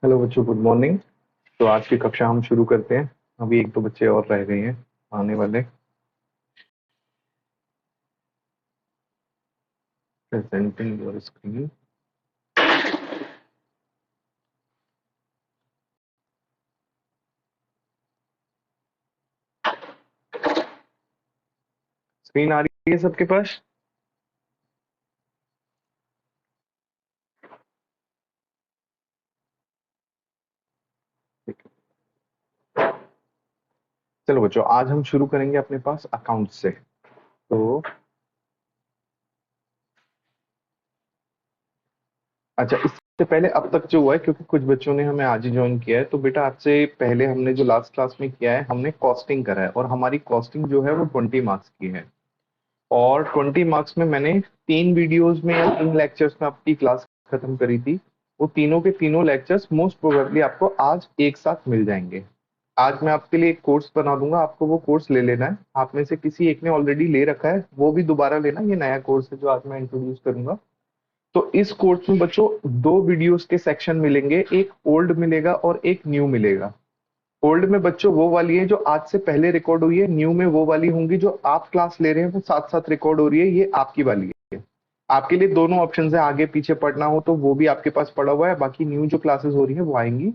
Hello बच्चों, good morning. तो आज की कक्षा हम शुरू करते हैं। अभी एक दो बच्चे और रह गए हैं आने वाले। Presenting your screen. स्क्रीन आ रही है सबके पास? ठीक है। चलो बच्चों, आज हम शुरू करेंगे अपने पास अकाउंट से। तो अच्छा, इससे पहले अब तक जो हुआ है, क्योंकि कुछ बच्चों ने हमें आज ही ज्वाइन किया है, तो बेटा आज से पहले हमने जो लास्ट क्लास में किया है, हमने कॉस्टिंग करा है और हमारी कॉस्टिंग जो है वो 20 मार्क्स की है। और 20 मार्क्स में मैंने 3 वीडियोस में या 3 लेक्चर्स में आपकी क्लास खत्म करी थी। वो तीनों के तीनों लेक्चर्स मोस्ट प्रोबेबली आपको आज एक साथ मिल जाएंगे। आज मैं आपके लिए एक कोर्स बना दूंगा, आपको वो कोर्स ले लेना है। आप में से किसी एक ने ऑलरेडी ले रखा है, वो भी दोबारा लेना। ये नया कोर्स है जो आज मैं इंट्रोड्यूस करूंगा। तो इस कोर्स में बच्चों दो वीडियोस के सेक्शन मिलेंगे, एक ओल्ड मिलेगा और एक न्यू मिलेगा। ओल्ड में बच्चों वो वाली है जो आज से पहले रिकॉर्ड हुई है, न्यू में वो वाली होंगी जो आप क्लास ले रहे हैं वो साथ साथ रिकॉर्ड हो रही है, ये आपकी वाली है। आपके लिए दोनों ऑप्शन है, आगे पीछे पढ़ना हो तो वो भी आपके पास पड़ा हुआ है, बाकी न्यू जो क्लासेस हो रही है वो आएंगी,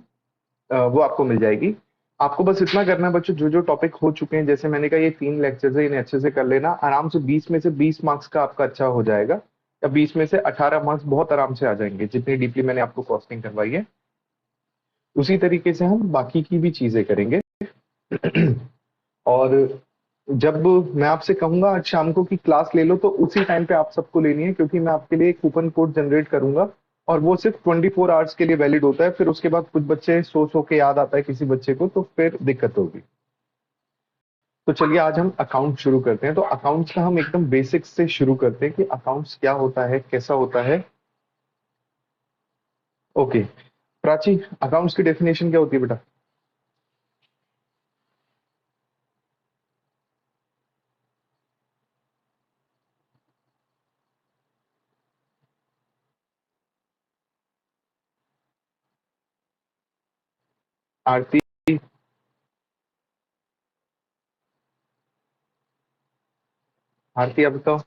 वो आपको मिल जाएगी। आपको बस इतना करना है बच्चों, जो जो टॉपिक हो चुके हैं, जैसे मैंने कहा ये 3 लेक्चर्स है, इन्हें अच्छे से कर लेना आराम से। 20 में से 20 मार्क्स का आपका अच्छा हो जाएगा, या 20 में से 18 मार्क्स बहुत आराम से आ जाएंगे, जितनी डीपली मैंने आपको कॉस्टिंग करवाई है। उसी तरीके से हम बाकी की भी चीजें करेंगे। और जब मैं आपसे कहूंगा आज शाम को कि क्लास ले लो, तो उसी टाइम पे आप सबको लेनी है, क्योंकि मैं आपके लिए एक कूपन कोड जनरेट करूंगा और वो सिर्फ 24 आवर्स के लिए वैलिड होता है। फिर उसके बाद कुछ बच्चे सो के याद आता है किसी बच्चे को, तो फिर दिक्कत होगी। तो चलिए आज हम अकाउंट शुरू करते हैं। तो अकाउंट्स का हम एकदम बेसिक्स से शुरू करते हैं कि अकाउंट्स क्या होता है, कैसा होता है। ओके, प्राची, अकाउंट्स की डेफिनेशन क्या होती है बेटा? आरती, आरती आप बताओ।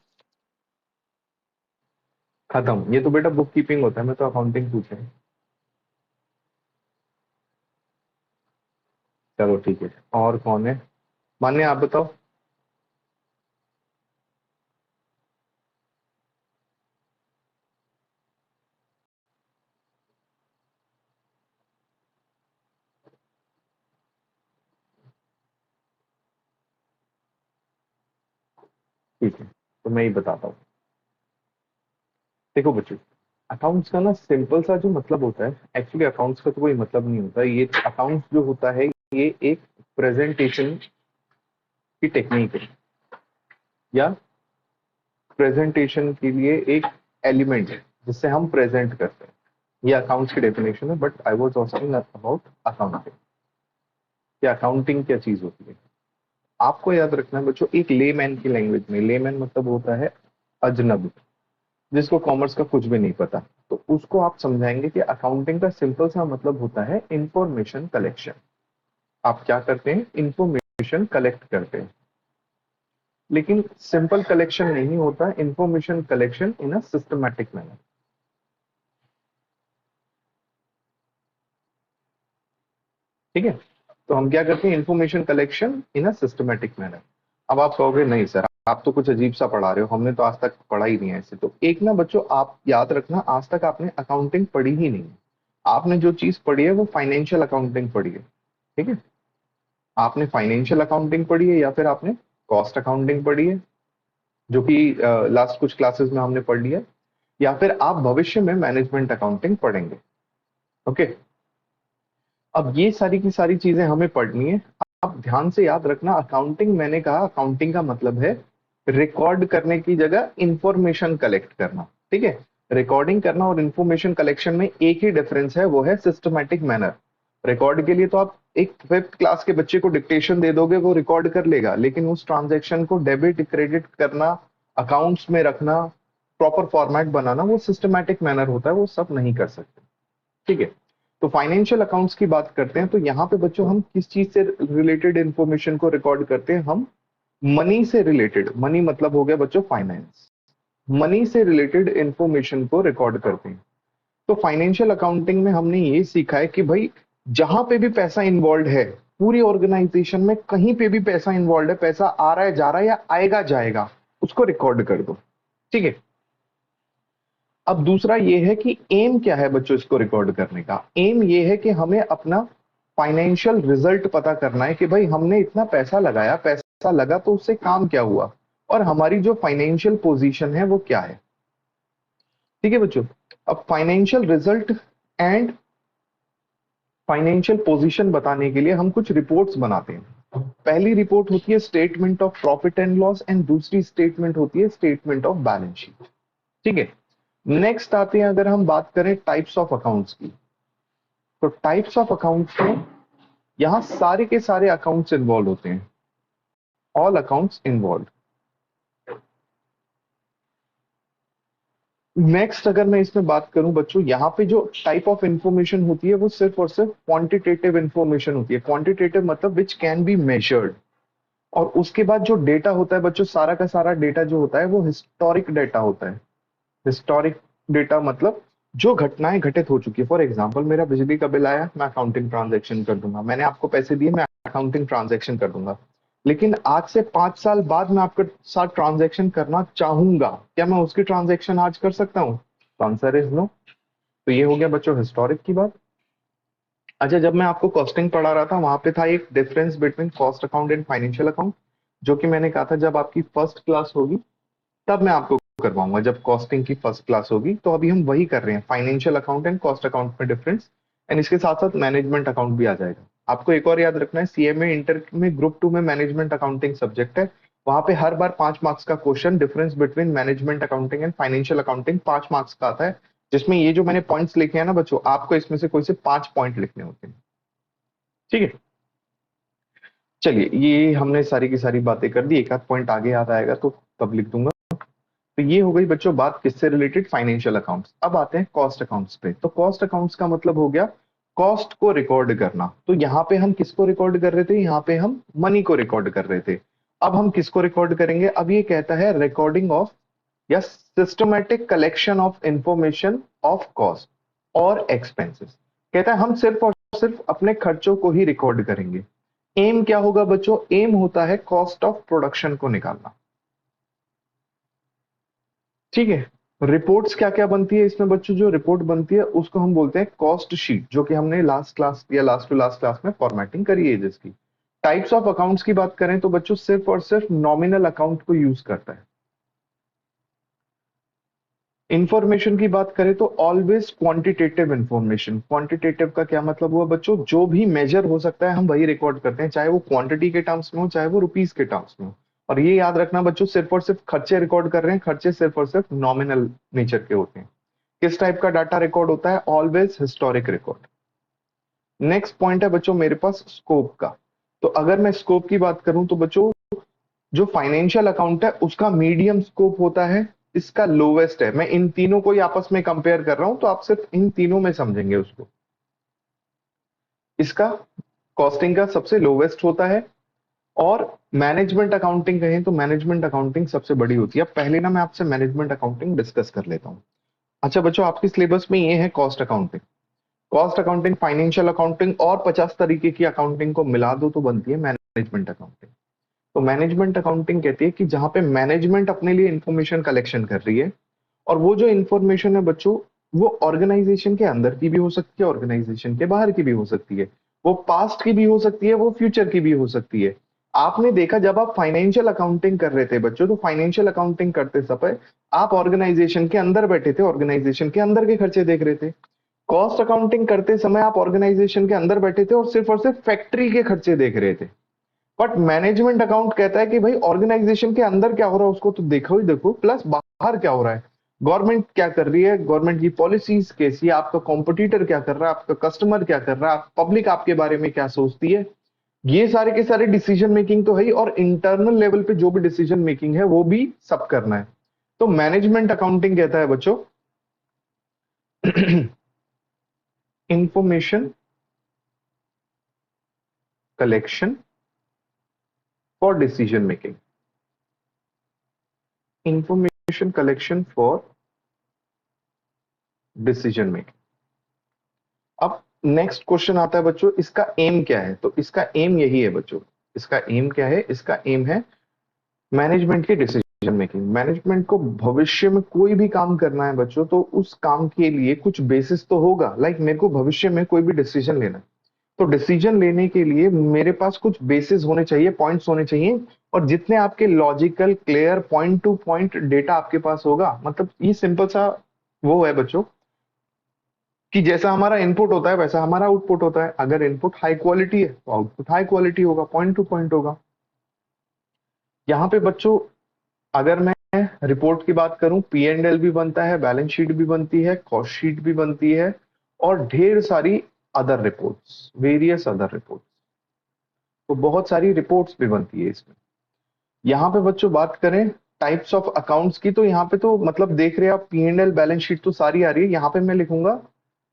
खत्म, ये तो बेटा बुक कीपिंग होता है, मैं तो अकाउंटिंग पूछ रहा हूँ। चलो ठीक है, और कौन है? मान्य, आप बताओ। ठीक है, तो मैं ही बताता हूँ। देखो बच्चों, अकाउंट्स का ना सिंपल सा जो मतलब होता है, एक्चुअली अकाउंट्स का तो कोई मतलब नहीं होता। ये अकाउंट्स जो होता है, ये एक प्रेजेंटेशन की टेक्निक है, या प्रेजेंटेशन के लिए एक एलिमेंट है जिससे हम प्रेजेंट करते हैं। ये अकाउंट्स की डेफिनेशन है, but I was asking about accounting. कि अकाउंटिंग क्या चीज होती है, आपको याद रखना है बच्चों। एक लेमैन की लैंग्वेज में, लेमैन मतलब होता है अजनबी, जिसको कॉमर्स का कुछ भी नहीं पता। तो उसको आप समझाएंगे कि अकाउंटिंग का सिंपल सा मतलब होता है इंफॉर्मेशन कलेक्शन। आप क्या करते हैं? इंफॉर्मेशन कलेक्ट करते हैं। लेकिन सिंपल कलेक्शन नहीं होता, information collection in a systematic manner. ठीक है, तो हम क्या करते हैं? Information collection in a systematic manner. अब आप कहोगे नहीं सर, आप तो कुछ अजीब सा पढ़ा रहे हो, हमने तो आज तक पढ़ा ही नहीं है ऐसे। तो एक ना बच्चों, आप याद रखना, आज तक आपने अकाउंटिंग पढ़ी ही नहीं है। आपने जो चीज पढ़ी है वो फाइनेंशियल अकाउंटिंग पढ़ी है। ठीक है, आपने फाइनेंशियल अकाउंटिंग पढ़ी है, या फिर आपने कॉस्ट अकाउंटिंग पढ़ी है, जो कि लास्ट कुछ क्लासेस में हमने पढ़ लिया, या फिर आप भविष्य में मैनेजमेंट अकाउंटिंग पढ़ेंगे। ओके, अब ये सारी की सारी चीजें हमें पढ़नी है। आप ध्यान से याद रखना, अकाउंटिंग, मैंने कहा अकाउंटिंग का मतलब है रिकॉर्ड करने की जगह इंफॉर्मेशन कलेक्ट करना। ठीक है, रिकॉर्डिंग करना और इंफॉर्मेशन कलेक्शन में एक ही डिफरेंस है, वो है सिस्टमैटिक मैनर। रिकॉर्ड के लिए तो आप एक 5th क्लास के बच्चे को डिक्टेशन दे दोगे, वो रिकॉर्ड कर लेगा, लेकिन उस ट्रांजैक्शन को डेबिट क्रेडिट करना, अकाउंट्स में रखना, प्रॉपर फॉर्मेट बनाना, वो सिस्टमैटिक मैनर होता है, वो सब नहीं कर सकते। ठीक है, तो फाइनेंशियल अकाउंट्स की बात करते हैं तो यहाँ पे बच्चों हम किस चीज से रिलेटेड इंफॉर्मेशन को रिकॉर्ड करते हैं, हम मनी से रिलेटेड, मनी मतलब हो गया बच्चों फाइनेंस, मनी से रिलेटेड इंफॉर्मेशन को रिकॉर्ड करते हैं। तो फाइनेंशियल अकाउंटिंग में हमने ये सीखा है कि भाई जहां पे भी पैसा इन्वॉल्व है, पूरी ऑर्गेनाइजेशन में कहीं पे भी पैसा इन्वॉल्व है, पैसा आ रहा है जा रहा है या आएगा जाएगा, उसको रिकॉर्ड कर दो। ठीक है। अब दूसरा ये है कि एम क्या है बच्चों इसको रिकॉर्ड करने का। एम ये है कि हमें अपना फाइनेंशियल रिजल्ट पता करना है कि भाई हमने इतना पैसा लगाया, पैसा लगा तो उससे काम क्या हुआ, और हमारी जो फाइनेंशियल पोजीशन है वो क्या है। ठीक है बच्चों। अब financial result and financial position बताने के लिए हम कुछ रिपोर्ट्स बनाते हैं। पहली रिपोर्ट होती है statement of profit and loss and दूसरी स्टेटमेंट होती है स्टेटमेंट ऑफ बैलेंस शीट। ठीक है। नेक्स्ट आते हैं अगर हम बात करें टाइप्स ऑफ अकाउंट्स की, तो टाइप्स ऑफ अकाउंट्स में यहां सारे के सारे अकाउंट्स इन्वॉल्व होते हैं, ऑल अकाउंट्स इन्वॉल्व। नेक्स्ट अगर मैं इसमें बात करूं बच्चों, यहाँ पे जो टाइप ऑफ इंफॉर्मेशन होती है वो सिर्फ और सिर्फ क्वांटिटेटिव इंफॉर्मेशन होती है। क्वांटिटेटिव मतलब विच कैन बी मेजर्ड। और उसके बाद जो डेटा होता है बच्चों, सारा का सारा डेटा जो होता है वो हिस्टोरिक डेटा होता है। हिस्टोरिक डेटा मतलब जो घटनाएं घटित हो चुकी है। फॉर एग्जाम्पल मेरा बिजली का बिल आया, मैं अकाउंटिंग ट्रांजेक्शन कर दूंगा, मैंने आपको पैसे दिए, मैं अकाउंटिंग ट्रांजेक्शन कर दूंगा। लेकिन आज से 5 साल बाद मैं आपके साथ ट्रांजेक्शन करना चाहूंगा, क्या मैं उसकी ट्रांजेक्शन आज कर सकता हूँ? तो आंसर इज नो। तो ये हो गया बच्चों हिस्टोरिक की बात। अच्छा, जब मैं आपको कॉस्टिंग पढ़ा रहा था वहां पे था एक difference between cost account and financial account, जो कि मैंने कहा था जब आपकी फर्स्ट क्लास होगी तब मैं आपको करवाऊंगा, जब कॉस्टिंग की फर्स्ट क्लास होगी। तो अभी हम वही कर रहे हैं, financial account and cost account में डिफरेंस, एंड इसके साथ साथ मैनेजमेंट अकाउंट भी आ जाएगा। आपको एक और याद रखना है, सीएमए इंटर में ग्रुप 2 में मैनेजमेंट अकाउंटिंग सब्जेक्ट है, वहां पे हर बार 5 मार्क्स का question difference between management accounting and financial accounting 5 marks का आता है, जिसमें ये जो मैंने पॉइंट्स लिखे हैं ना बच्चों, आपको इसमें से कोई से 5 पॉइंट लिखने होते हैं। ठीक है। चलिए, ये हमने सारी की सारी बातें कर दी, एक आध पॉइंट आगे याद आएगा तो तब लिख दूंगा। तो ये हो गई बच्चों बात किससे रिलेटेड, फाइनेंशियल अकाउंट्स। अब आते हैं कॉस्ट अकाउंट्स पे। तो कॉस्ट अकाउंट्स का मतलब हो गया कॉस्ट को रिकॉर्ड करना। तो यहाँ पे हम किसको रिकॉर्ड कर रहे थे, यहाँ पे हम मनी को रिकॉर्ड कर रहे थे। अब हम किसको रिकॉर्ड करेंगे, अब ये कहता है रिकॉर्डिंग ऑफ या systematic collection of information of cost और एक्सपेंसेस। कहता है हम सिर्फ और सिर्फ अपने खर्चों को ही रिकॉर्ड करेंगे। एम क्या होगा बच्चों, एम होता है कॉस्ट ऑफ प्रोडक्शन को निकालना। ठीक है। रिपोर्ट्स क्या क्या बनती है इसमें बच्चों, जो रिपोर्ट बनती है उसको हम बोलते हैं कॉस्ट शीट, जो कि हमने लास्ट क्लास या लास्ट टू लास्ट क्लास में फॉर्मेटिंग करी है जिसकी। टाइप्स ऑफ अकाउंट्स की बात करें तो बच्चों सिर्फ और सिर्फ नॉमिनल अकाउंट को यूज करता है। इंफॉर्मेशन की बात करें तो ऑलवेज क्वांटिटेटिव इंफॉर्मेशन। क्वांटिटेटिव का क्या मतलब हुआ बच्चों, जो भी मेजर हो सकता है हम वही रिकॉर्ड करते हैं, चाहे वो क्वांटिटी के टर्म्स में हो चाहे वो रुपीस के टर्म्स में हो। और ये याद रखना बच्चों, सिर्फ और सिर्फ खर्चे रिकॉर्ड कर रहे हैं, खर्चे सिर्फ और सिर्फ नॉमिनल नेचर के होते हैं। किस टाइप का डाटा रिकॉर्ड होता है, always historic record. Next point है बच्चों मेरे पास स्कोप का। तो अगर मैं स्कोप की बात करूं तो बच्चों जो फाइनेंशियल अकाउंट है उसका मीडियम स्कोप होता है, इसका लोवेस्ट है। मैं इन तीनों को ही आपस में कंपेयर कर रहा हूं तो आप सिर्फ इन तीनों में समझेंगे उसको। इसका कॉस्टिंग का सबसे लोवेस्ट होता है, और मैनेजमेंट अकाउंटिंग कहें तो मैनेजमेंट अकाउंटिंग सबसे बड़ी होती है। अब पहले ना मैं आपसे मैनेजमेंट अकाउंटिंग डिस्कस कर लेता हूँ। अच्छा बच्चों, आपकी सिलेबस में ये है cost accounting. Cost accounting, financial accounting और 50 तरीके की अकाउंटिंग को मिला दो तो बनती है मैनेजमेंट अकाउंटिंग। तो मैनेजमेंट अकाउंटिंग कहती है कि जहां पे मैनेजमेंट अपने लिए इंफॉर्मेशन कलेक्शन कर रही है, और वो जो इंफॉर्मेशन है बच्चों वो ऑर्गेनाइजेशन के अंदर की भी हो सकती है, ऑर्गेनाइजेशन के बाहर की भी हो सकती है, वो पास्ट की भी हो सकती है, वो फ्यूचर की भी हो सकती है। आपने देखा जब आप फाइनेंशियल अकाउंटिंग कर रहे थे बच्चों, तो फाइनेंशियल अकाउंटिंग करते समय आप ऑर्गेनाइजेशन के अंदर बैठे थे, ऑर्गेनाइजेशन के अंदर के खर्चे देख रहे थे। कॉस्ट अकाउंटिंग करते समय आप ऑर्गेनाइजेशन के अंदर बैठे थे और सिर्फ फैक्ट्री के खर्चे देख रहे थे। बट मैनेजमेंट अकाउंट कहता है कि भाई ऑर्गेनाइजेशन के अंदर क्या हो रहा है उसको तो देखो ही देखो, प्लस बाहर क्या हो रहा है, गवर्नमेंट क्या कर रही है, गवर्नमेंट की पॉलिसीज कैसी है, आपका कॉम्पिटिटर क्या कर रहा है, आपका कस्टमर क्या कर रहा है, पब्लिक आपके बारे में क्या सोचती है, ये सारे के सारे डिसीजन मेकिंग तो है ही, और इंटरनल लेवल पे जो भी डिसीजन मेकिंग है वो भी सब करना है। तो मैनेजमेंट अकाउंटिंग कहता है बच्चों information collection for decision making. Information collection for decision making. अब नेक्स्ट क्वेश्चन आता है बच्चों, इसका एम क्या है? तो इसका एम यही है बच्चों, इसका एम क्या है? इसका एम है मैनेजमेंट की डिसीजन मेकिंग। मैनेजमेंट को भविष्य में कोई भी काम करना है बच्चों, तो उस काम के लिए कुछ बेसिस तो होगा। लाइक मेरे को भविष्य में कोई भी डिसीजन लेना है, तो डिसीजन लेने के लिए मेरे पास कुछ बेसिस होने चाहिए, पॉइंट्स होने चाहिए। और जितने आपके logical, clear, point two point data आपके पास होगा, मतलब ये सिंपल सा वो है बच्चों कि जैसा हमारा इनपुट होता है वैसा हमारा आउटपुट होता है। अगर इनपुट हाई क्वालिटी है तो आउटपुट हाई क्वालिटी होगा, पॉइंट टू पॉइंट होगा। यहाँ पे बच्चों अगर मैं रिपोर्ट की बात करूं, पी एंड एल भी बनता है, बैलेंस शीट भी बनती है, कॉस्ट शीट भी बनती है, और ढेर सारी other reports, various other reports. तो बहुत सारी रिपोर्ट्स भी बनती है इसमें। यहाँ पे बच्चों बात करें टाइप्स ऑफ अकाउंट्स की, तो यहाँ पे तो मतलब देख रहे हैं आप, P and L, balance sheet तो सारी आ रही है। यहाँ पे मैं लिखूंगा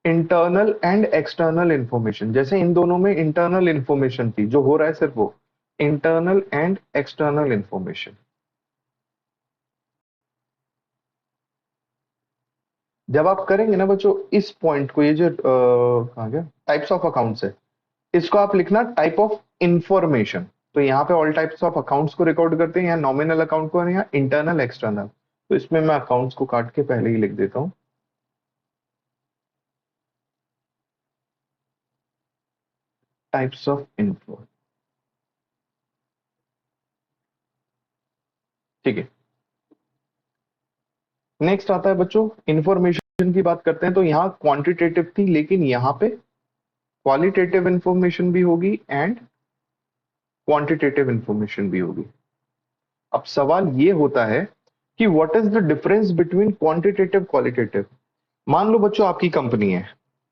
इंटरनल एंड एक्सटर्नल इंफॉर्मेशन। जैसे इन दोनों में इंटरनल इंफॉर्मेशन थी, जो हो रहा है सिर्फ वो इंटरनल एंड एक्सटर्नल इंफॉर्मेशन। जब आप करेंगे ना बच्चों इस पॉइंट को, ये जो कहा गया टाइप्स ऑफ अकाउंट्स है, इसको आप लिखना टाइप ऑफ इंफॉर्मेशन। तो यहाँ पे ऑल टाइप्स ऑफ अकाउंट्स को रिकॉर्ड करते हैं, यहाँ नॉमिनल अकाउंट को, और यहाँ इंटरनल एक्सटर्नल। तो इसमें मैं अकाउंट्स को काट के पहले ही लिख देता हूँ, टाइप्स ऑफ इन्फो। ठीक है। नेक्स्ट आता है बच्चों इंफॉर्मेशन की बात करते हैं। तो यहाँ क्वांटिटेटिव थी, लेकिन यहाँ पे क्वालिटेटिव इंफॉर्मेशन भी होगी एंड क्वांटिटेटिव इंफॉर्मेशन भी होगी। अब सवाल ये होता है कि what is the difference between quantitative qualitative. मान लो बच्चों आपकी कंपनी है,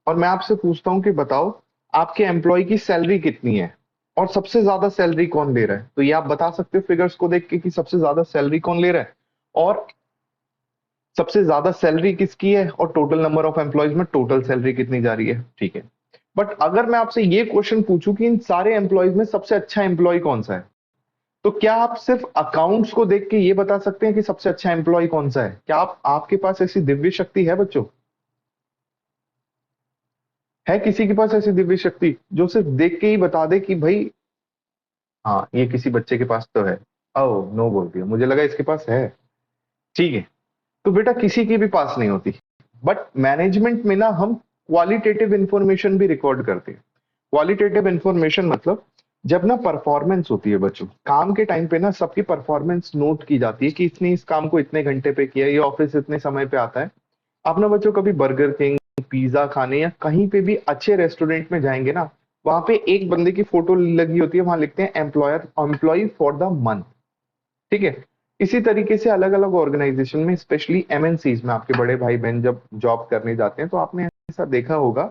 और मैं आपसे पूछता हूं कि बताओ आपके एम्प्लॉय की सैलरी कितनी है, और सबसे ज्यादा सैलरी कौन ले रहा है। तो ये आप बता सकते हो फिगर्स को देख के कि सबसे ज्यादा सैलरी कौन ले रहा है, और सबसे ज्यादा सैलरी किसकी है, और टोटल नंबर ऑफ एम्प्लॉयज में टोटल सैलरी कितनी जा रही है। ठीक है। बट अगर मैं आपसे ये क्वेश्चन पूछूं कि इन सारे एम्प्लॉयज में सबसे अच्छा एम्प्लॉय कौन सा है, तो क्या आप सिर्फ अकाउंट्स को देख के ये बता सकते हैं कि सबसे अच्छा एम्प्लॉय कौन सा है? क्या आप आपके पास ऐसी दिव्य शक्ति है बच्चों? है किसी के पास ऐसी दिव्य शक्ति जो सिर्फ देख के ही बता दे कि भाई हाँ ये किसी बच्चे के पास तो है? ओ नो बोल दिया, मुझे लगा इसके पास है। ठीक है। तो बेटा किसी के भी पास नहीं होती। बट मैनेजमेंट में ना हम क्वालिटेटिव इंफॉर्मेशन भी रिकॉर्ड करते हैं। क्वालिटेटिव इंफॉर्मेशन मतलब जब ना परफॉर्मेंस होती है बच्चों, काम के टाइम पे ना सबकी परफॉर्मेंस नोट की जाती है कि इसने इस काम को इतने घंटे पे किया, ये ऑफिस इतने समय पे आता है। आप ना बच्चों कभी बर्गर किंग, पिज्जा खाने या कहीं पे भी अच्छे रेस्टोरेंट में जाएंगे ना, वहां पे एक बंदे की फोटो लगी होती है, वहां लिखते हैं employer employ for the month. ठीक है। इसी तरीके से अलग अलग ऑर्गेनाइजेशन में, स्पेशली एमएनसीज में, आपके बड़े भाई बहन जब जॉब करने जाते हैं तो आपने ऐसा देखा होगा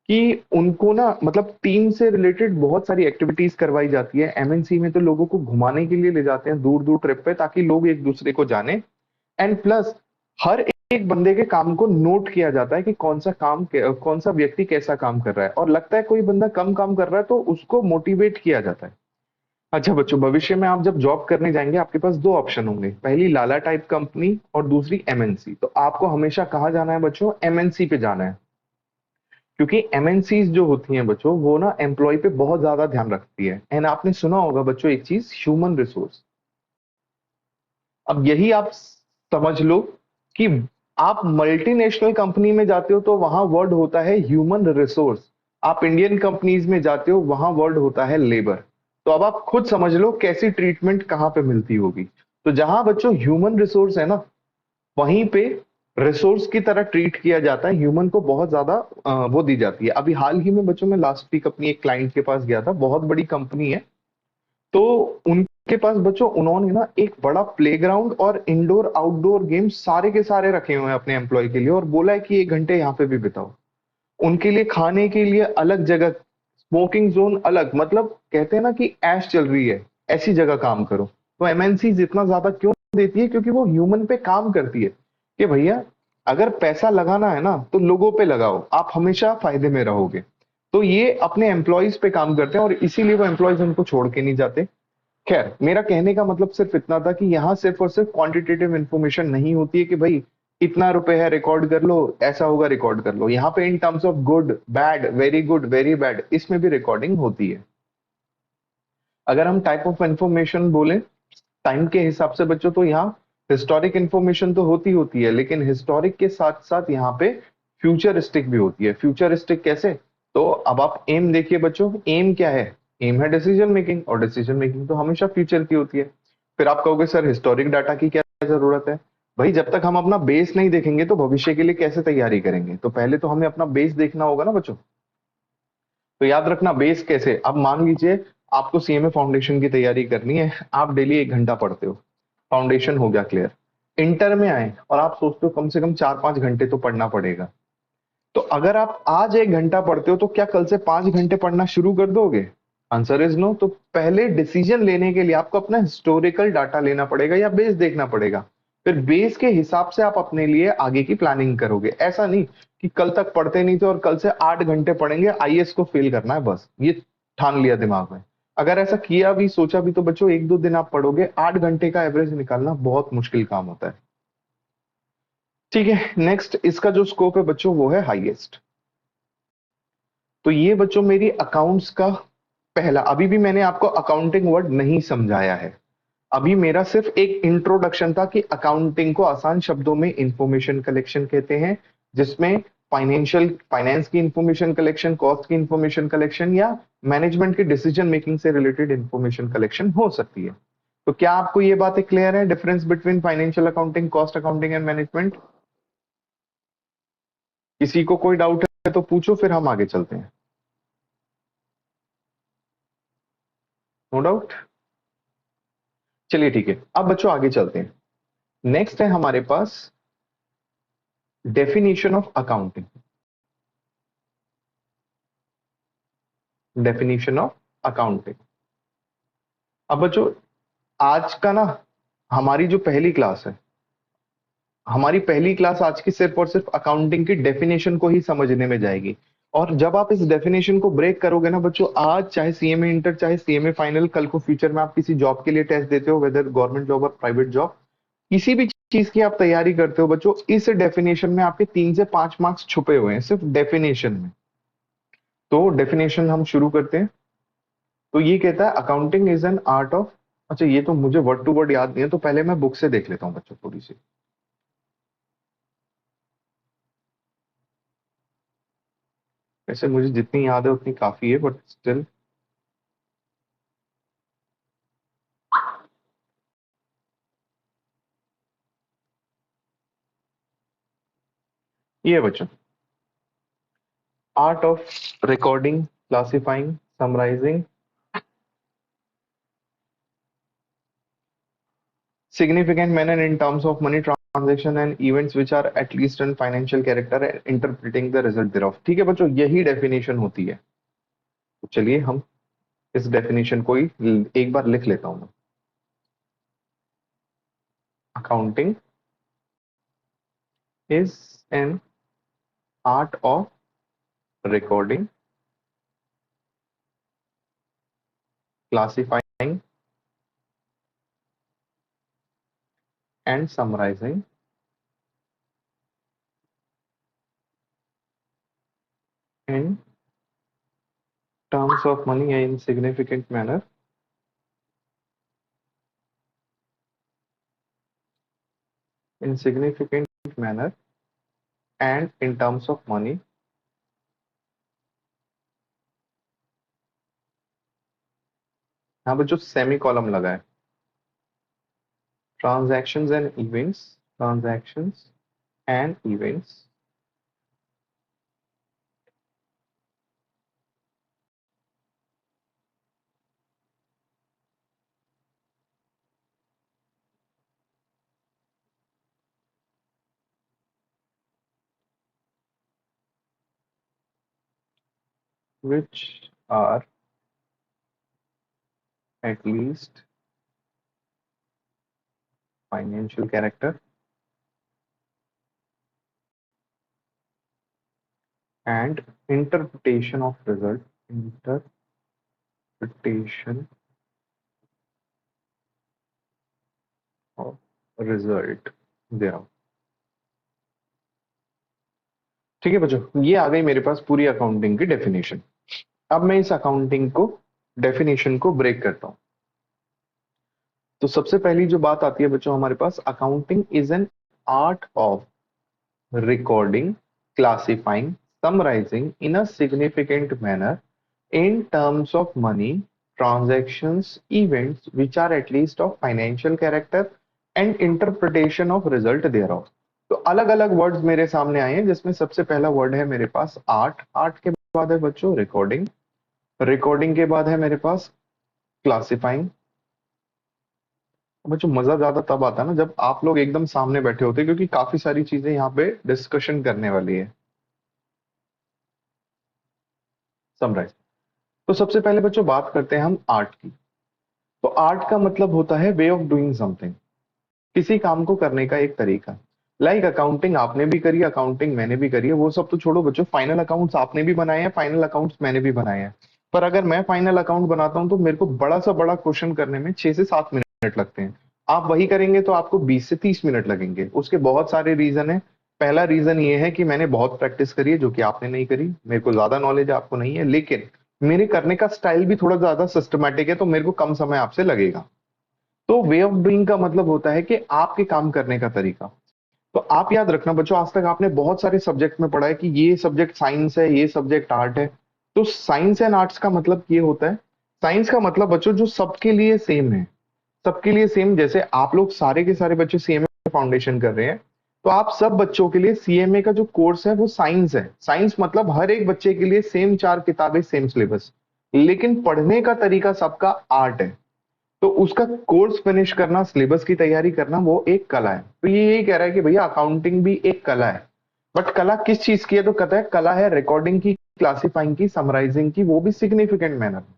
कि उनको ना मतलब टीम से रिलेटेड बहुत सारी एक्टिविटीज करवाई जाती है। एमएनसी में तो लोगों को घुमाने के लिए ले जाते हैं दूर दूर ट्रिप पे, ताकि लोग एक दूसरे को जाने। एंड प्लस हर एक बंदे के काम को नोट किया जाता है कि कौन सा काम, कौन सा व्यक्ति कैसा काम कर रहा है, और लगता है कोई बंदा कम काम कर रहा है तो उसको मोटिवेट किया जाता है। अच्छा बच्चों, भविष्य में आप जब जॉब करने जाएंगे आपके पास दो ऑप्शन होंगे, पहली लाला टाइप कंपनी और दूसरी एमएनसी। तो आपको हमेशा कहाँ जाना है बच्चों? एमएनसी पे जाना है। क्योंकि एमएनसीज जो होती हैं बच्चों, वो ना एम्प्लॉय पे बहुत ज्यादा ध्यान रखती है। एंड आपने सुना होगा बच्चों एक चीज, ह्यूमन रिसोर्स। अब यही आप समझ लो कि आप मल्टीनेशनल कंपनी में जाते हो तो वहां वर्ड होता है ह्यूमन रिसोर्स, आप इंडियन कंपनीज में जाते हो वहां वर्ड होता है लेबर। तो अब आप खुद समझ लो कैसी ट्रीटमेंट कहाँ पे मिलती होगी। तो जहां बच्चों ह्यूमन रिसोर्स है ना, वहीं पे रिसोर्स की तरह ट्रीट किया जाता है, ह्यूमन को बहुत ज्यादा वो दी जाती है। अभी हाल ही में बच्चों, मैं लास्ट वीक अपनी एक क्लाइंट के पास गया था, बहुत बड़ी कंपनी है। तो उनके पास बच्चों उन्होंने ना एक बड़ा प्लेग्राउंड और इंडोर आउटडोर गेम्स सारे के सारे रखे हुए हैं अपने एम्प्लॉय के लिए, और बोला है कि 1 घंटे यहाँ पे भी बिताओ। उनके लिए खाने के लिए अलग जगह, स्मोकिंग जोन अलग, मतलब कहते हैं ना कि ऐश चल रही है, ऐसी जगह काम करो। तो एमएनसी जितना ज्यादा क्यों देती है? क्योंकि वो ह्यूमन पे काम करती है कि भैया अगर पैसा लगाना है ना तो लोगों पे लगाओ, आप हमेशा फायदे में रहोगे। तो ये अपने एम्प्लॉयज पे काम करते हैं और इसीलिए वो एम्प्लॉयज उनको छोड़ के नहीं जाते। खैर, मेरा कहने का मतलब सिर्फ इतना था कि यहाँ सिर्फ और सिर्फ क्वांटिटेटिव इंफॉर्मेशन नहीं होती है कि भाई इतना रुपए है रिकॉर्ड कर लो, ऐसा होगा रिकॉर्ड कर लो। यहाँ पे in terms of good very bad, इसमें भी रिकॉर्डिंग होती है। अगर हम टाइप ऑफ इंफॉर्मेशन बोले टाइम के हिसाब से बच्चों, तो यहाँ हिस्टोरिक इंफॉर्मेशन तो होती होती है, लेकिन हिस्टोरिक के साथ साथ यहाँ पे फ्यूचरिस्टिक भी होती है। फ्यूचरिस्टिक कैसे? तो अब आप एम देखिए बच्चों, एम क्या है? एम है डिसीजन मेकिंग, और डिसीजन मेकिंग तो हमेशा फ्यूचर की होती है। फिर आप कहोगे सर हिस्टोरिक डाटा की क्या जरूरत है? भाई जब तक हम अपना बेस नहीं देखेंगे तो भविष्य के लिए कैसे तैयारी करेंगे? तो पहले तो हमें अपना बेस देखना होगा ना बच्चों। तो याद रखना बेस कैसे, अब मान लीजिए आपको सीएमए फाउंडेशन की तैयारी करनी है, आप डेली 1 घंटा पढ़ते हो, फाउंडेशन हो गया क्लियर। इंटर में आए और आप सोचते हो कम से कम 4-5 घंटे तो पढ़ना पड़ेगा। तो अगर आप आज 1 घंटा पढ़ते हो तो क्या कल से 5 घंटे पढ़ना शुरू कर दोगे? Answer is no. तो पहले डिसीजन लेने के लिए आपको अपना हिस्टोरिकल डाटा लेना पड़ेगा या बेस देखना पड़ेगा। फिर बेस के हिसाब से आप अपने लिए आगे की प्लानिंग करोगे। ऐसा नहीं कि कल तक पढ़ते नहीं थे और कल से 8 घंटे पढ़ेंगे, आईएएस को फेल करना है बस, ये ठान लिया दिमाग में। अगर ऐसा किया भी सोचा भी तो बच्चों 1-2 दिन आप पढ़ोगे, 8 घंटे का एवरेज निकालना बहुत मुश्किल काम होता है। ठीक है, नेक्स्ट इसका जो स्कोप है बच्चों वो है हाईएस्ट। तो ये बच्चों मेरी अकाउंट्स का पहला, अभी भी मैंने आपको अकाउंटिंग वर्ड नहीं समझाया है। अभी मेरा सिर्फ एक इंट्रोडक्शन था कि अकाउंटिंग को आसान शब्दों में इंफॉर्मेशन कलेक्शन कहते हैं, जिसमें फाइनेंस की इंफॉर्मेशन कलेक्शन, कॉस्ट की इंफॉर्मेशन कलेक्शन या मैनेजमेंट की डिसीजन मेकिंग से रिलेटेड इंफॉर्मेशन कलेक्शन हो सकती है। तो क्या आपको ये बातें क्लियर है, difference between financial accounting, cost accounting and management? किसी को कोई डाउट है तो पूछो, फिर हम आगे चलते हैं। No doubt? चलिए ठीक है, अब बच्चों आगे चलते हैं। नेक्स्ट है हमारे पास definition of accounting. Definition of accounting. अब बच्चों आज का ना, हमारी जो पहली क्लास है, हमारी पहली क्लास आज की सिर्फ और सिर्फ अकाउंटिंग की डेफिनेशन को ही समझने में जाएगी। और जब आप इस डेफिनेशन को ब्रेक करोगे ना बच्चों, आज चाहे सीएमए इंटर चाहे सीएमए फाइनल, कल को फ्यूचर में आप किसी जॉब के लिए टेस्ट देते हो, वेदर गवर्नमेंट जॉब और प्राइवेट जॉब, किसी भी चीज की आप तैयारी करते हो बच्चों, इस डेफिनेशन में आपके 3 से 5 मार्क्स छुपे हुए हैं सिर्फ डेफिनेशन में। तो डेफिनेशन हम शुरू करते हैं। तो ये कहता है accounting is an art of, अच्छा ये तो मुझे वर्ड टू वर्ड याद नहीं है, तो पहले मैं बुक से देख लेता हूँ बच्चों थोड़ी सी। वैसे मुझे जितनी याद है उतनी काफी है, बट स्टिल। ये है बच्चों, art of recording, classifying, summarising significant manner in terms of money transaction and events which are at least in financial character and interpreting the result thereof। ठीक है बच्चों, यही डेफिनेशन होती है। तो चलिए हम इस डेफिनेशन को ही एक बार लिख लेता हूं मैं। Accounting is an art of recording, classifying and summarising in terms of money in significant manner, in significant manner and in terms of money। यहाँ पर जो सेमी कॉलम लगा है, transactions and events, transactions and events which are at least financial character and interpretation of result, interpretation of result thereof। ठीक है बच्चों, ये आ गई मेरे पास पूरी अकाउंटिंग की डेफिनेशन। अब मैं इस अकाउंटिंग को डेफिनेशन को ब्रेक करता हूं। तो सबसे पहली जो बात आती है बच्चों हमारे पास, accounting is an art of recording, classifying, summarizing in a significant manner in terms of money, transactions, events which are at least of financial character and interpretation of result thereof। तो अलग अलग वर्ड्स मेरे सामने आए हैं, जिसमें सबसे पहला वर्ड है मेरे पास आर्ट। आर्ट के बाद है बच्चों रिकॉर्डिंग। रिकॉर्डिंग के बाद है मेरे पास क्लासिफाइंग। बच्चों मजा ज्यादा तब आता है ना जब आप लोग एकदम सामने बैठे होते हैं, क्योंकि काफी सारी चीजें यहाँ पे डिस्कशन करने वाली है। समराइज। तो सबसे पहले बच्चों बात करते हैं हम आर्ट की। तो आर्ट का मतलब होता है वे ऑफ डूइंग समथिंग, किसी काम को करने का एक तरीका। लाइक अकाउंटिंग आपने भी करी, अकाउंटिंग मैंने भी करी है, वो सब तो छोड़ो बच्चों, फाइनल अकाउंट्स आपने भी बनाए हैं, फाइनल अकाउंट्स मैंने भी बनाए हैं। पर अगर मैं फाइनल अकाउंट बनाता हूं तो मेरे को बड़ा सा बड़ा क्वेश्चन करने में 6 से 7 मिनट लगते हैं। आप वही करेंगे तो आपको 20 से 30 मिनट लगेंगे। उसके बहुत सारे रीजन है। पहला रीजन ये है कि मैंने बहुत प्रैक्टिस करी है, जो कि आपने नहीं करी। मेरे को ज्यादा नॉलेज आपको नहीं है, लेकिन मेरे करने का स्टाइल भी थोड़ा ज्यादा सिस्टमैटिक है, तो मेरे को कम समय आपसे लगेगा। तो वे ऑफ डूइंग का मतलब होता है कि आपके काम करने का तरीका। तो आप याद रखना बच्चों, आज तक आपने बहुत सारे सब्जेक्ट में पढ़ा है कि ये सब्जेक्ट साइंस है, ये सब्जेक्ट आर्ट है। तो साइंस एंड आर्ट्स का मतलब ये होता है, साइंस का मतलब बच्चों जो सबके लिए सेम है, सबके लिए सेम। जैसे आप लोग सारे के सारे बच्चे सीएमए फाउंडेशन कर रहे हैं, तो आप सब बच्चों के लिए सीएमए का जो कोर्स है वो साइंस है। साइंस मतलब हर एक बच्चे के लिए सेम 4 किताबें, सेम सिलेबस, लेकिन पढ़ने का तरीका सबका आर्ट है। तो उसका कोर्स फिनिश करना, सिलेबस की तैयारी करना, वो एक कला है। तो ये यही कह रहा है कि भैया अकाउंटिंग भी एक कला है। बट कला किस चीज की है? तो कहता है कला है रिकॉर्डिंग की, क्लासिफाइंग की, समराइजिंग की, वो भी सिग्निफिकेंट मैनर में।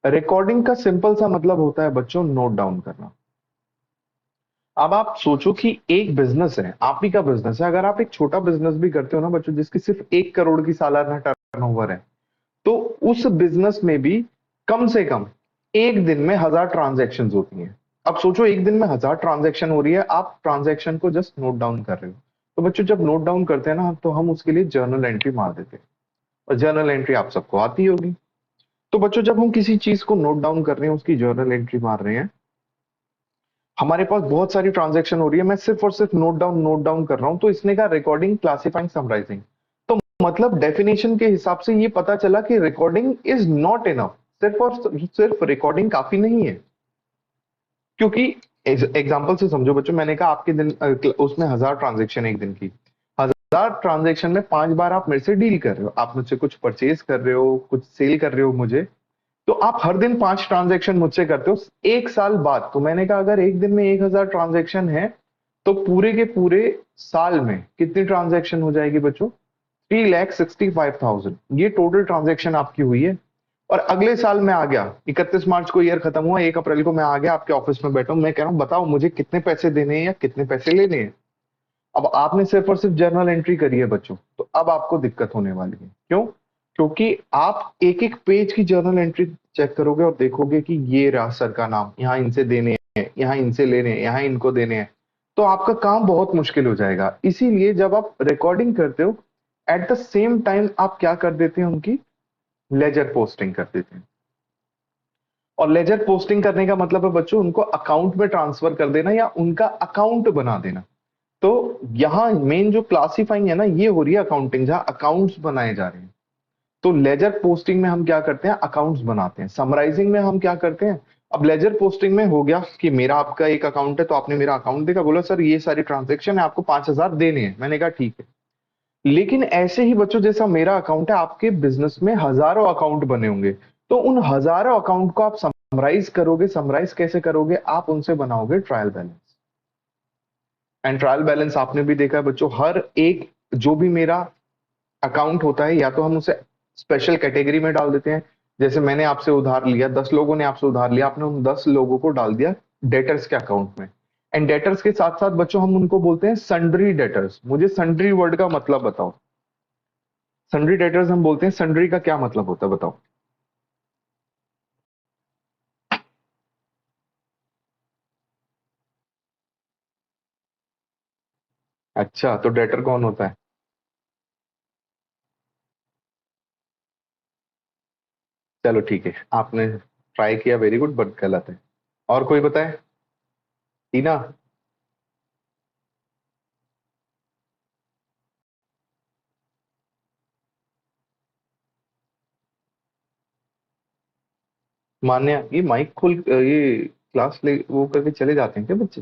रिकॉर्डिंग का सिंपल सा मतलब होता है बच्चों नोट डाउन करना। अब आप सोचो कि एक बिजनेस है, आप ही का बिजनेस है, अगर आप एक छोटा बिजनेस भी करते हो ना बच्चों, जिसकी सिर्फ 1 करोड़ की सालाना टर्नओवर है, तो उस बिजनेस में भी कम से कम एक दिन में 1000 ट्रांजैक्शन होती हैं। अब सोचो एक दिन में 1000 ट्रांजैक्शन हो रही है, आप ट्रांजैक्शन को जस्ट नोट डाउन कर रहे हो। तो बच्चों जब नोट डाउन करते हैं ना, तो हम उसके लिए जर्नल एंट्री मार देते हैं। और जर्नल एंट्री आप सबको आती होगी। तो बच्चों जब हम किसी चीज को नोट डाउन कर रहे हैं, उसकी जर्नल एंट्री मार रहे हैं, हमारे पास बहुत सारी ट्रांजैक्शन हो रही है, मैं सिर्फ और सिर्फ नोट डाउन कर रहा हूं, तो इसने कहा रिकॉर्डिंग, क्लासिफाइंग, समराइजिंग। तो मतलब डेफिनेशन के हिसाब से ये पता चला कि रिकॉर्डिंग इज नॉट इनफ। सिर्फ और सिर्फ रिकॉर्डिंग काफी नहीं है। क्योंकि एग्जाम्पल से समझो बच्चों, मैंने कहा आपके दिन उसमें 1000 ट्रांजेक्शन एक दिन की, 1000 ट्रांजेक्शन में 5 बार आप मेरे से डील कर रहे हो, आप मुझसे कुछ परचेज कर रहे हो, कुछ सेल कर रहे हो मुझे। तो आप हर दिन 5 ट्रांजेक्शन मुझसे करते हो, 1 साल बाद। तो मैंने कहा अगर एक दिन में 1000 ट्रांजेक्शन है, तो पूरे के पूरे साल में कितनी ट्रांजेक्शन हो जाएगी बच्चों? 3,65,000। ये टोटल ट्रांजेक्शन आपकी हुई है। और अगले साल में आ गया, 31 मार्च को ईयर खत्म हुआ, 1 अप्रैल को मैं आ गया आपके ऑफिस में बैठा हूं, मैं कह रहा हूं बताओ मुझे कितने पैसे देने हैं या कितने पैसे लेने हैं। अब आपने सिर्फ और सिर्फ जर्नल एंट्री करी है बच्चों, तो अब आपको दिक्कत होने वाली है। क्यों? क्योंकि आप एक एक पेज की जर्नल एंट्री चेक करोगे और देखोगे कि ये रहा सर का नाम, यहाँ इनसे देने हैं, यहाँ इनसे लेने हैं, यहाँ इनको देने हैं। तो आपका काम बहुत मुश्किल हो जाएगा। इसीलिए जब आप रिकॉर्डिंग करते हो, एट द सेम टाइम आप क्या कर देते हैं, उनकी लेजर पोस्टिंग कर देते हैं। और लेजर पोस्टिंग करने का मतलब है बच्चों उनको अकाउंट में ट्रांसफर कर देना या उनका अकाउंट बना देना। तो यहाँ मेन जो क्लासिफाइंग है ना, ये हो रही है अकाउंटिंग, जहां अकाउंट्स बनाए जा रहे हैं। तो लेजर पोस्टिंग में हम क्या करते हैं? अकाउंट्स बनाते हैं। समराइजिंग में हम क्या करते हैं? अब लेजर पोस्टिंग में हो गया कि मेरा आपका एक अकाउंट है, तो आपने मेरा अकाउंट देखा, बोला सर ये सारी ट्रांजेक्शन है, आपको 5000 देने हैं। मैंने कहा ठीक है। लेकिन ऐसे ही बच्चों जैसा मेरा अकाउंट है, आपके बिजनेस में हजारों अकाउंट बने होंगे। तो उन हजारों अकाउंट को आप समराइज करोगे। समराइज कैसे करोगे? आप उनसे बनाओगे trial balance. And trial balance आपने भी देखा है बच्चों, हर एक जो भी मेरा अकाउंट होता है, या तो हम उसे स्पेशल कैटेगरी में डाल देते हैं। जैसे मैंने आपसे उधार लिया, 10 लोगों ने आपसे उधार लिया, आपने उन 10 लोगों को डाल दिया डेटर्स के अकाउंट में। एंड डेटर्स के साथ साथ बच्चों हम उनको बोलते हैं सन्ड्री डेटर्स। मुझे सन्ड्री वर्ड का मतलब बताओ। सन्ड्री डेटर्स हम बोलते हैं, सन्ड्री का क्या मतलब होता है बताओ? अच्छा, तो डेटर कौन होता है? चलो ठीक है, आपने ट्राई किया, वेरी गुड, बट गलत है। और कोई बताए? टीना? मान्या, ये माइक खोल ये क्लास ले वो करके चले जाते हैं क्या बच्चे?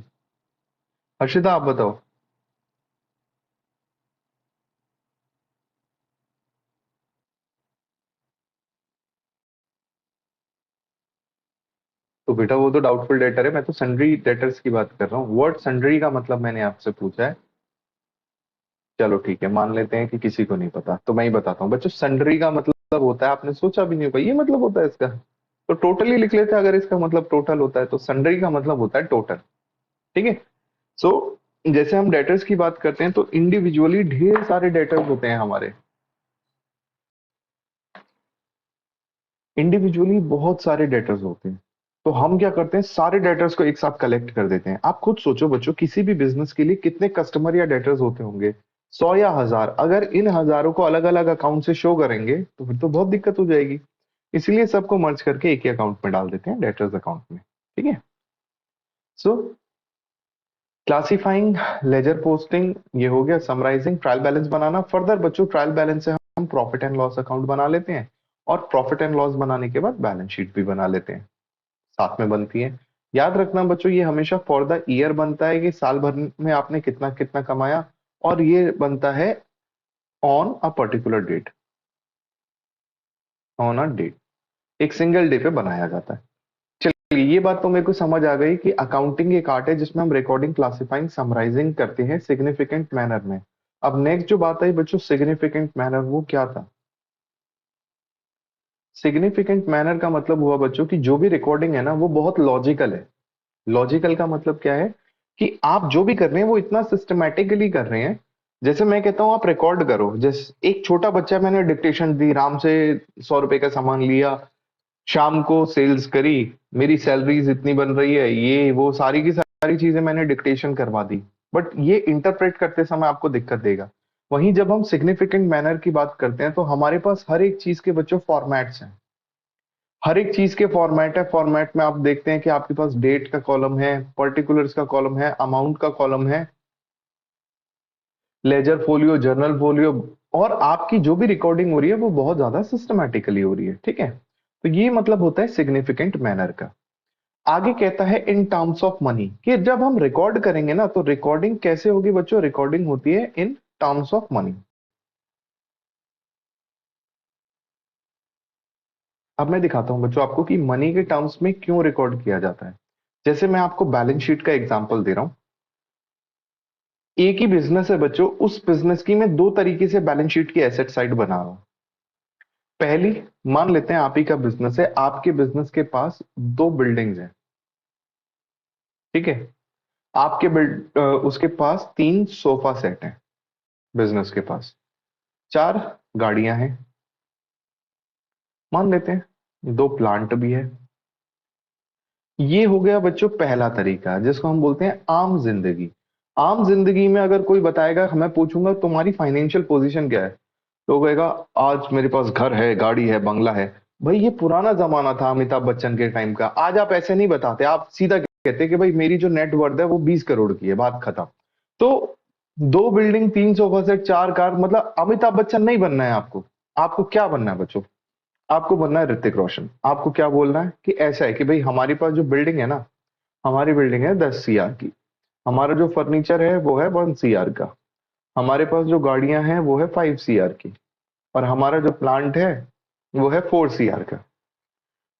हर्षिता आप बताओ। तो बेटा वो तो डाउटफुल डेटर है, मैं तो सन्ड्री डेटर्स की बात कर रहा हूँ। वर्ड सन्ड्री का मतलब मैंने आपसे पूछा है। चलो ठीक है, मान लेते हैं कि किसी को नहीं पता, तो मैं ही बताता हूँ बच्चों। सन्ड्री का मतलब होता है, आपने सोचा भी नहीं होगा ये मतलब होता है इसका। तो टोटल ही लिख लेते हैं, अगर इसका मतलब टोटल होता है तो सन्ड्री का मतलब होता है टोटल। ठीक है। सो जैसे हम डेटर्स की बात करते हैं तो इंडिविजुअली ढेर सारे डेटर्स होते हैं हमारे। इंडिविजुअली बहुत सारे डेटर्स होते हैं। तो हम क्या करते हैं, सारे डेटर्स को एक साथ कलेक्ट कर देते हैं। आप खुद सोचो बच्चों, किसी भी बिजनेस के लिए कितने कस्टमर या डेटर्स होते होंगे? 100 या 1000। अगर इन हजारों को अलग अलग अकाउंट से शो करेंगे तो फिर तो बहुत दिक्कत हो जाएगी। इसलिए सबको मर्ज करके एक ही अकाउंट में डाल देते हैं, डेटर्स अकाउंट में। ठीक है। सो क्लासिफाइंग, लेजर पोस्टिंग, ये हो गया। समराइजिंग, ट्रायल बैलेंस बनाना। फर्दर बच्चों, ट्रायल बैलेंस से हम प्रॉफिट एंड लॉस अकाउंट बना लेते हैं, और प्रॉफिट एंड लॉस बनाने के बाद बैलेंस शीट भी बना लेते हैं, साथ में बनती है। याद रखना बच्चों, ये हमेशा फॉर द ईयर बनता है कि साल भर में आपने कितना कितना कमाया, और ये बनता है on a particular date, on a date, एक सिंगल डे पे बनाया जाता है। चलिए, ये बात तो मेरे को समझ आ गई कि अकाउंटिंग एक आर्ट है जिसमें हम रिकॉर्डिंग, क्लासिफाइंग, समराइजिंग करते हैं सिग्निफिकेंट मैनर में। अब नेक्स्ट जो बात आई बच्चों, सिग्निफिकेंट मैनर, वो क्या था? सिग्निफिकेंट मैनर का मतलब हुआ बच्चों कि जो भी रिकॉर्डिंग है ना वो बहुत लॉजिकल है। लॉजिकल का मतलब क्या है? कि आप जो भी कर रहे हैं वो इतना सिस्टमैटिकली कर रहे हैं। जैसे मैं कहता हूं आप रिकॉर्ड करो, जैसे एक छोटा बच्चा, मैंने डिक्टेशन दी, राम से 100 रुपए का सामान लिया, शाम को सेल्स करी, मेरी सैलरीज इतनी बन रही है, ये वो सारी की सारी चीजें मैंने डिक्टेशन करवा दी। बट ये इंटरप्रेट करते समय आपको दिक्कत देगा। वहीं जब हम सिग्निफिकेंट मैनर की बात करते हैं तो हमारे पास हर एक चीज के बच्चों फॉर्मेट्स हैं। हर एक चीज के फॉर्मेट है। फॉर्मेट में आप देखते हैं कि आपके पास डेट का कॉलम है, पर्टिकुलर्स का कॉलम है, अमाउंट का कॉलम है, लेजर फोलियो, जर्नल फोलियो, और आपकी जो भी रिकॉर्डिंग हो रही है वो बहुत ज्यादा सिस्टमैटिकली हो रही है। ठीक है। तो ये मतलब होता है सिग्निफिकेंट मैनर का। आगे कहता है इन टर्म्स ऑफ मनी, कि जब हम रिकॉर्ड करेंगे ना तो रिकॉर्डिंग कैसे होगी बच्चों? रिकॉर्डिंग होती है इन टर्म्स ऑफ मनी। अब मैं दिखाता हूं बच्चों आपको कि मनी के टर्म्स में क्यों रिकॉर्ड किया जाता है। जैसे मैं आपको बैलेंस शीट का एग्जांपल दे रहा हूं। एक ही बिजनेस है बच्चों, उस बिजनेस की मैं दो तरीके से बैलेंस शीट की एसेट साइड बना रहा हूं। पहली, मान लेते हैं आप ही का बिजनेस है, आपके बिजनेस के पास दो बिल्डिंग्स हैं। ठीक है। आपके उसके पास तीन सोफा सेट हैं, बिजनेस के पास चार गाड़ियां हैं, मान लेते हैं दो प्लांट भी है। ये हो गया बच्चों पहला तरीका, जिसको हम बोलते हैं आम जिंदगी। आम जिंदगी में अगर कोई बताएगा, मैं पूछूंगा तुम्हारी फाइनेंशियल पोजीशन क्या है, तो वो कहेगा आज मेरे पास घर है, गाड़ी है, बंगला है। भाई ये पुराना जमाना था अमिताभ बच्चन के टाइम का, आज आप ऐसे नहीं बताते, आप सीधा कहते कि भाई मेरी जो नेट वर्थ है वो 20 करोड़ की है, बात खत्म। तो दो बिल्डिंग, तीन सोफा सेट, चार कार, मतलब अमिताभ बच्चन नहीं बनना है आपको। आपको क्या बनना है बच्चों? आपको बनना है ऋतिक रोशन। आपको क्या बोलना है कि ऐसा है कि भाई हमारे पास जो बिल्डिंग है ना, हमारी बिल्डिंग है 10 CR की, हमारा जो फर्नीचर है वो है 1 CR का, हमारे पास जो गाड़ियां हैं वो है 5 CR की, और हमारा जो प्लांट है वो है 4 CR का।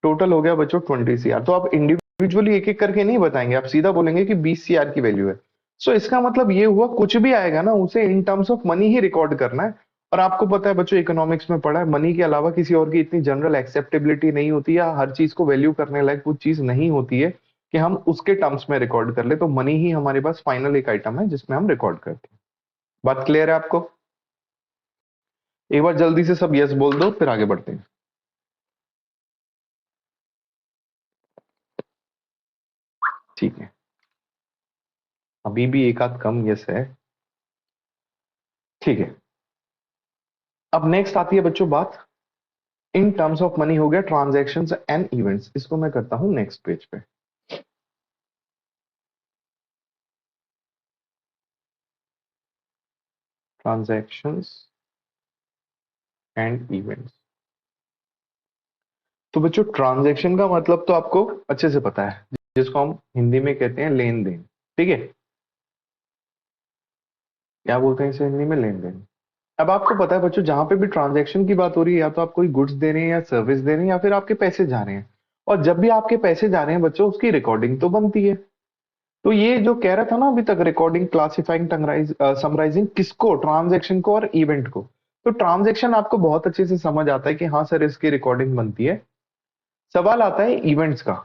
टोटल हो गया बच्चों 20 CR। तो आप इंडिविजुअली एक एक करके नहीं बताएंगे, आप सीधा बोलेंगे कि 20 CR की वैल्यू है। सो इसका मतलब ये हुआ, कुछ भी आएगा ना उसे in terms of money he record करना है। और आपको पता है बच्चों, इकोनॉमिक्स में पढ़ा है, मनी के अलावा किसी और की इतनी जनरल एक्सेप्टेबिलिटी नहीं होती, या हर चीज को वैल्यू करने लायक वो चीज नहीं होती है कि हम उसके टर्म्स में रिकॉर्ड कर ले। तो मनी ही हमारे पास फाइनल एक आइटम है जिसमें हम रिकॉर्ड करते हैं। बात क्लियर है आपको? एक बार जल्दी से सब यस बोल दो, फिर आगे बढ़ते हैं। ठीक है, अभी भी एक आध कम यस है। ठीक है, अब नेक्स्ट आती है बच्चों बात, इन टर्म्स ऑफ मनी हो गया, ट्रांजैक्शंस एंड इवेंट्स, इसको मैं करता हूं नेक्स्ट पेज पे। Transactions and events. तो बच्चों ट्रांजैक्शन का मतलब तो आपको अच्छे से पता है, जिसको हम हिंदी में कहते हैं लेन देन। ठीक है, क्या बोलते हैं इसे हिंदी में? लेन देन। अब आपको पता है बच्चों, जहां पे भी ट्रांजैक्शन की बात हो रही है, या तो आप कोई गुड्स दे रहे हैं या सर्विस दे रहे हैं, या फिर आपके पैसे जा रहे हैं, और जब भी आपके पैसे जा रहे हैं बच्चों, उसकी रिकॉर्डिंग तो बनती है। तो ये जो कह रहा था ना अभी तक, रिकॉर्डिंग, क्लासिफाइंग, समराइजिंग, किसको? ट्रांजैक्शन को और इवेंट को। तो ट्रांजैक्शन आपको बहुत अच्छे से समझ आता है कि हाँ सर इसकी रिकॉर्डिंग बनती है। सवाल आता है इवेंट्स का।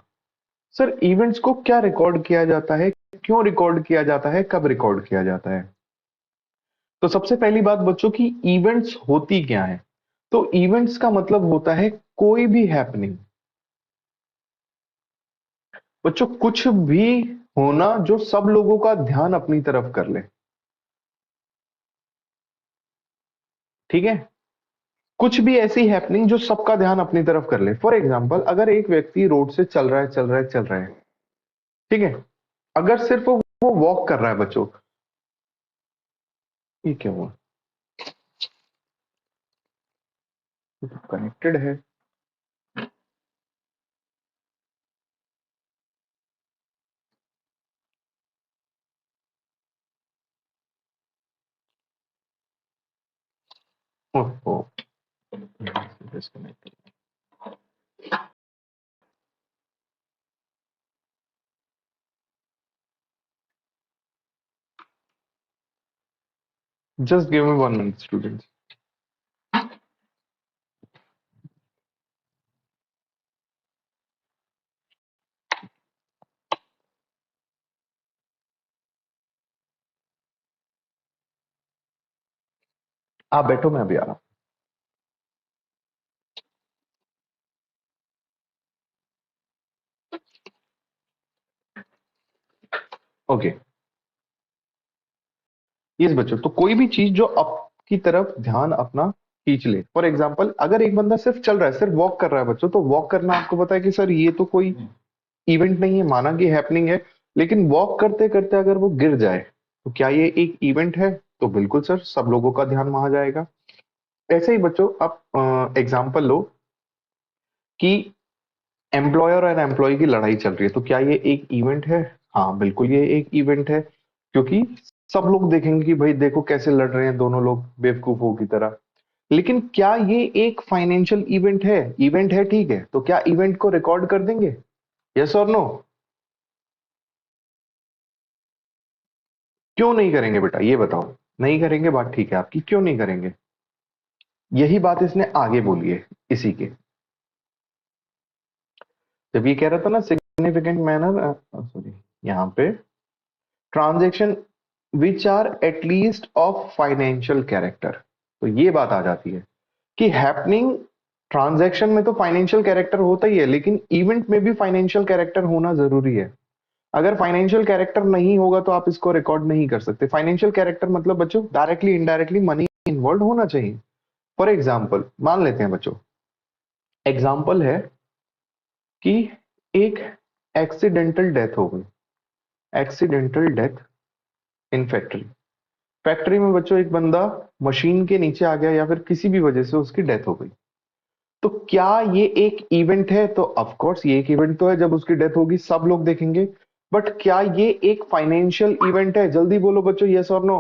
सर इवेंट्स को क्या रिकॉर्ड किया जाता है, क्यों रिकॉर्ड किया जाता है, कब रिकॉर्ड किया जाता है? तो सबसे पहली बात बच्चों की, इवेंट्स होती क्या है? तो इवेंट्स का मतलब होता है कोई भी हैपनिंग, बच्चों कुछ भी होना जो सब लोगों का ध्यान अपनी तरफ कर ले। ठीक है, कुछ भी ऐसी हैपनिंग जो सबका ध्यान अपनी तरफ कर ले। फॉर एग्जाम्पल, अगर एक व्यक्ति रोड से चल रहा है, चल रहा है, चल रहा है, ठीक है, अगर सिर्फ वो वॉक कर रहा है बच्चों, ये क्या हुआ? कनेक्टेड है। ओहो, disconnected. Just give me 1 minute students. आप बैठो, मैं अभी आ रहा हूँ। ओके, यस बच्चों, तो कोई भी चीज जो आपकी तरफ ध्यान अपना खींच ले। फॉर एग्जाम्पल, अगर एक बंदा सिर्फ चल रहा है, सिर्फ वॉक कर रहा है बच्चों, तो वॉक करना आपको पता है कि सर ये तो कोई इवेंट नहीं है, माना कि हैपनिंग है। लेकिन वॉक करते करते अगर वो गिर जाए, तो क्या ये एक इवेंट है? तो बिल्कुल सर, सब लोगों का ध्यान वहां जाएगा। ऐसे ही बच्चों, आप एग्जाम्पल लो कि एम्प्लॉयर और एम्प्लॉय की लड़ाई चल रही है, तो क्या ये एक इवेंट है? हाँ बिल्कुल, ये एक इवेंट है, क्योंकि सब लोग देखेंगे कि भाई देखो कैसे लड़ रहे हैं दोनों लोग बेवकूफों की तरह। लेकिन क्या ये एक फाइनेंशियल इवेंट है? इवेंट है, ठीक है, तो क्या इवेंट को रिकॉर्ड कर देंगे? यस और नो? क्यों नहीं करेंगे बेटा, ये बताओ। नहीं करेंगे, बात ठीक है आपकी, क्यों नहीं करेंगे? यही बात इसने आगे बोली है इसी के, जब ये कह रहा था ना सिग्निफिकेंट मैनर, सॉरी, यहाँ पे transaction which are at least of financial character, तो ये बात आ जाती है कि हैपनिंग, ट्रांजैक्शन में तो फाइनेंशियल कैरेक्टर होता ही है, लेकिन इवेंट में भी फाइनेंशियल कैरेक्टर होना जरूरी है। अगर फाइनेंशियल कैरेक्टर नहीं होगा तो आप इसको रिकॉर्ड नहीं कर सकते। फाइनेंशियल कैरेक्टर मतलब बच्चों डायरेक्टली इनडायरेक्टली मनी इन्वॉल्व होना चाहिए। फॉर एग्जाम्पल मान लेते हैं बच्चों, एग्जाम्पल है कि एक एक्सीडेंटल डेथ हो गई, accidental death in factory. Factory में बच्चों एक बंदा मशीन के नीचे आ गया, या फिर किसी भी वजह से उसकी डेथ हो गई। तो क्या ये एक इवेंट है? तो ऑफ कोर्स ये एक इवेंट तो है, जब उसकी डेथ होगी सब लोग देखेंगे। बट क्या ये एक फाइनेंशियल इवेंट है? जल्दी बोलो बच्चों, यस और नो?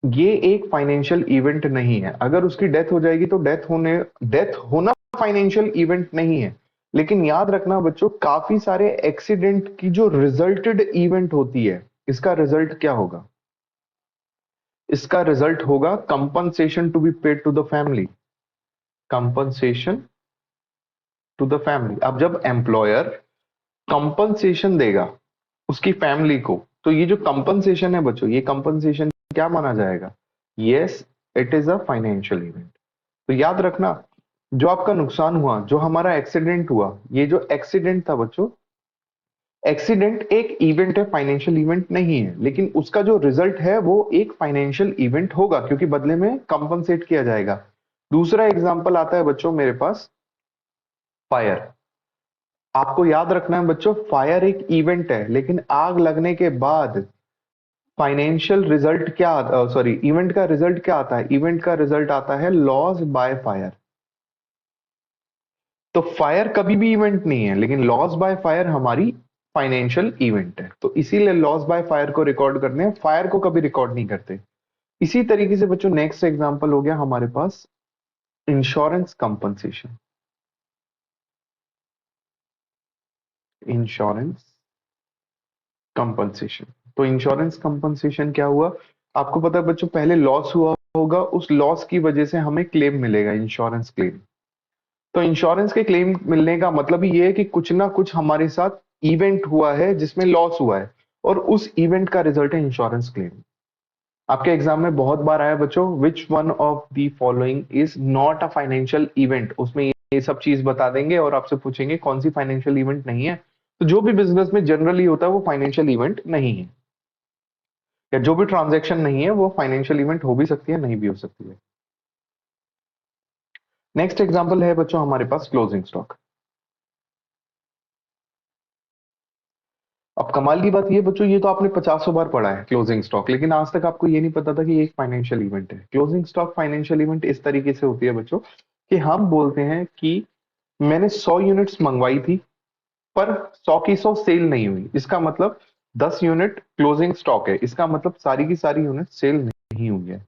ये एक फाइनेंशियल इवेंट नहीं है। अगर उसकी डेथ हो जाएगी तो डेथ होना फाइनेंशियल इवेंट नहीं है। लेकिन याद रखना बच्चों, काफी सारे एक्सीडेंट की जो रिजल्टेड इवेंट होती है, इसका रिजल्ट क्या होगा? इसका रिजल्ट होगा compensation to be paid to the family. Compensation to the family. अब जब एम्प्लॉयर कंपनसेशन देगा उसकी फैमिली को, तो ये जो कंपनसेशन है बच्चों, ये कंपनसेशन क्या माना जाएगा? Yes, it is a financial event. तो याद रखना, जो आपका नुकसान हुआ, जो हमारा एक्सीडेंट हुआ, ये जो एक्सीडेंट था बच्चों, एक्सीडेंट एक इवेंट है, फाइनेंशियल इवेंट नहीं है, लेकिन उसका जो रिजल्ट है वो एक फाइनेंशियल इवेंट होगा, क्योंकि बदले में कंपनसेट किया जाएगा। दूसरा एग्जांपल आता है बच्चों मेरे पास, फायर। आपको याद रखना है बच्चों, फायर एक इवेंट है, लेकिन आग लगने के बाद फाइनेंशियल रिजल्ट क्या आता, सॉरी, इवेंट का रिजल्ट क्या आता है? इवेंट का रिजल्ट आता है लॉस बाय फायर। तो फायर कभी भी इवेंट नहीं है, लेकिन लॉस बाय फायर हमारी फाइनेंशियल इवेंट है, तो इसीलिए लॉस बाय फायर को रिकॉर्ड करते हैं, फायर को कभी रिकॉर्ड नहीं करते। इसी तरीके से बच्चों नेक्स्ट एग्जांपल हो गया हमारे पास इंश्योरेंस कंपनसेशन। इंश्योरेंस कंपनसेशन, तो इंश्योरेंस कंपनसेशन क्या हुआ? आपको पता है बच्चों, पहले लॉस हुआ होगा, उस लॉस की वजह से हमें क्लेम मिलेगा, इंश्योरेंस क्लेम। तो इंश्योरेंस के क्लेम मिलने का मतलब ही ये है कि कुछ ना कुछ हमारे साथ इवेंट हुआ है जिसमें लॉस हुआ है, और उस इवेंट का रिजल्ट है इंश्योरेंस क्लेम। आपके एग्जाम में बहुत बार आया बच्चों, which one of the following is not a financial event, उसमें ये सब चीज बता देंगे और आपसे पूछेंगे कौन सी फाइनेंशियल इवेंट नहीं है। तो जो भी बिजनेस में जनरली होता है वो फाइनेंशियल इवेंट नहीं है, या जो भी ट्रांजैक्शन नहीं है वो फाइनेंशियल इवेंट हो भी सकती है, नहीं भी हो सकती है। नेक्स्ट एग्जांपल है बच्चों हमारे पास क्लोजिंग स्टॉक। अब कमाल की बात ये बच्चों, ये तो आपने 50 बार पढ़ा है क्लोजिंग स्टॉक, लेकिन आज तक आपको ये नहीं पता था कि ये एक फाइनेंशियल इवेंट है। क्लोजिंग स्टॉक फाइनेंशियल इवेंट इस तरीके से होती है बच्चों, कि हम बोलते हैं कि मैंने 100 यूनिट्स मंगवाई थी, पर 100 की 100 सेल नहीं हुई, इसका मतलब 10 यूनिट क्लोजिंग स्टॉक है, इसका मतलब सारी की सारी यूनिट सेल नहीं हुई है।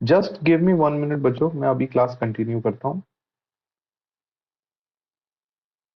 जस्ट गिव मी 1 मिनट बच्चों, मैं अभी क्लास कंटिन्यू करता हूँ।